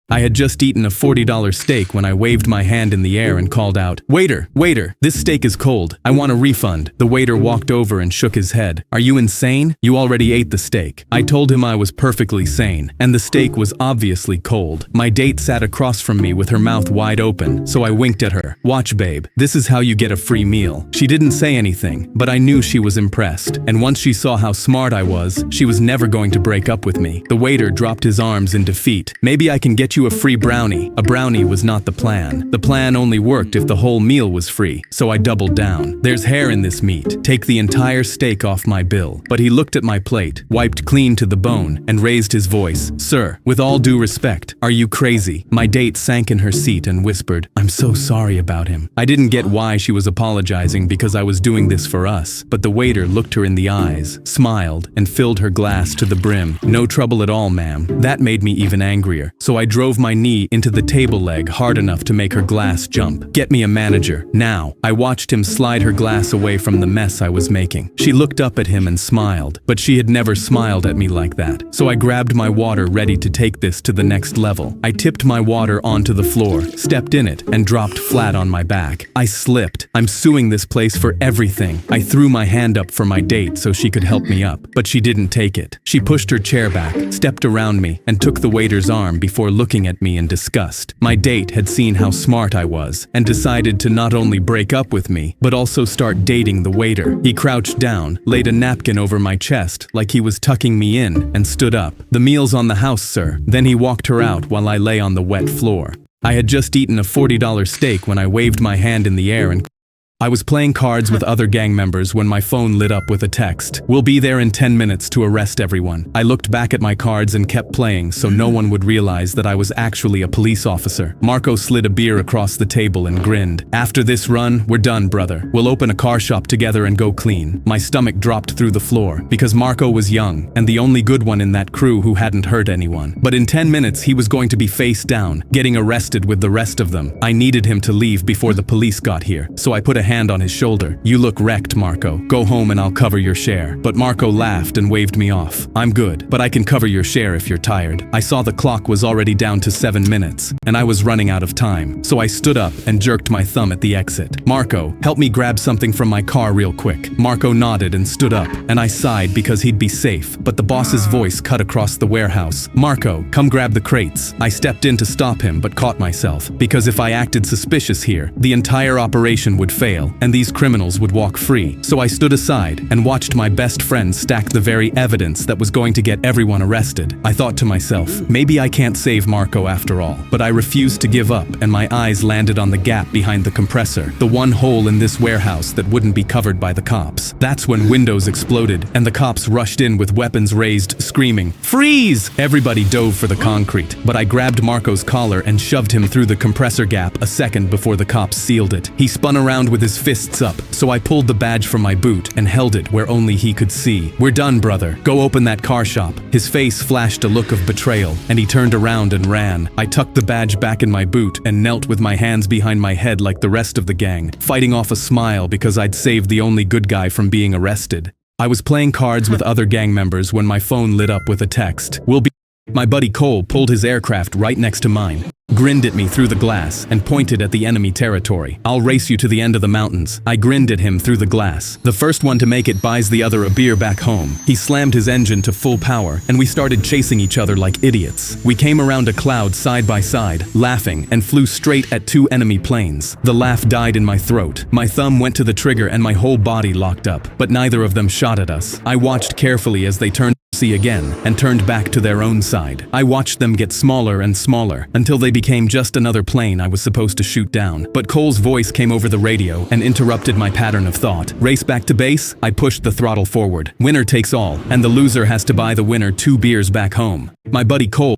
I had just eaten a $40 steak when I waved my hand in the air and called out, "Waiter, waiter, this steak is cold. I want a refund." The waiter walked over and shook his head. "Are you insane? You already ate the steak." I told him I was perfectly sane, and the steak was obviously cold. My date sat across from me with her mouth wide open, so I winked at her. "Watch, babe, this is how you get a free meal." She didn't say anything, but I knew she was impressed, and once she saw how smart I was, she was never going to break up with me. The waiter dropped his arms in defeat. "Maybe I can get you a free brownie." A brownie was not the plan. The plan only worked if the whole meal was free, so I doubled down. "There's hair in this meat. Take the entire steak off my bill." But he looked at my plate, wiped clean to the bone, and raised his voice. "Sir, with all due respect, are you crazy?" My date sank in her seat and whispered, "I'm so sorry about him." I didn't get why she was apologizing because I was doing this for us, but the waiter looked her in the eyes, smiled, and filled her glass to the brim. "No trouble at all, ma'am." That made me even angrier, so I drove my knee into the table leg hard enough to make her glass jump. "Get me a manager, now." I watched him slide her glass away from the mess I was making. She looked up at him and smiled, but she had never smiled at me like that. So I grabbed my water ready to take this to the next level. I tipped my water onto the floor, stepped in it, and dropped flat on my back. I slipped. "I'm suing this place for everything." I threw my hand up for my date so she could help me up, but she didn't take it. She pushed her chair back, stepped around me, and took the waiter's arm before looking at me in disgust. My date had seen how smart I was, and decided to not only break up with me, but also start dating the waiter. He crouched down, laid a napkin over my chest like he was tucking me in, and stood up. "The meal's on the house, sir." Then he walked her out while I lay on the wet floor. I had just eaten a $40 steak when I waved my hand in the air and I was playing cards with other gang members when my phone lit up with a text. "We'll be there in 10 minutes to arrest everyone." I looked back at my cards and kept playing so no one would realize that I was actually a police officer. Marco slid a beer across the table and grinned. "After this run, we're done, brother. We'll open a car shop together and go clean." My stomach dropped through the floor because Marco was young and the only good one in that crew who hadn't hurt anyone. But in 10 minutes he was going to be face down, getting arrested with the rest of them. I needed him to leave before the police got here, so I put a hand on his shoulder. "You look wrecked, Marco. Go home and I'll cover your share." But Marco laughed and waved me off. "I'm good, but I can cover your share if you're tired." I saw the clock was already down to 7 minutes, and I was running out of time, so I stood up and jerked my thumb at the exit. "Marco, help me grab something from my car real quick." Marco nodded and stood up, and I sighed because he'd be safe, but the boss's voice cut across the warehouse. "Marco, come grab the crates." I stepped in to stop him but caught myself, because if I acted suspicious here, the entire operation would fail, and these criminals would walk free. So I stood aside and watched my best friend stack the very evidence that was going to get everyone arrested. I thought to myself, maybe I can't save Marco after all. But I refused to give up, and my eyes landed on the gap behind the compressor, the one hole in this warehouse that wouldn't be covered by the cops. That's when windows exploded, and the cops rushed in with weapons raised, screaming, "Freeze!" Everybody dove for the concrete, but I grabbed Marco's collar and shoved him through the compressor gap a second before the cops sealed it. He spun around with his fists up, so I pulled the badge from my boot and held it where only he could see. "We're done, brother. Go open that car shop." His face flashed a look of betrayal, and he turned around and ran. I tucked the badge back in my boot and knelt with my hands behind my head like the rest of the gang, fighting off a smile because I'd saved the only good guy from being arrested. I was playing cards with other gang members when my phone lit up with a text. "We'll be..." My buddy Cole pulled his aircraft right next to mine, grinned at me through the glass, and pointed at the enemy territory. "I'll race you to the end of the mountains." I grinned at him through the glass. "The first one to make it buys the other a beer back home." He slammed his engine to full power, and we started chasing each other like idiots. We came around a cloud side by side, laughing, and flew straight at 2 enemy planes. The laugh died in my throat. My thumb went to the trigger and my whole body locked up, but neither of them shot at us. I watched carefully as they turned again and turned back to their own side. I watched them get smaller and smaller until they became just another plane I was supposed to shoot down. But Cole's voice came over the radio and interrupted my pattern of thought. "Race back to base?" I pushed the throttle forward. "Winner takes all, and the loser has to buy the winner 2 beers back home." My buddy Cole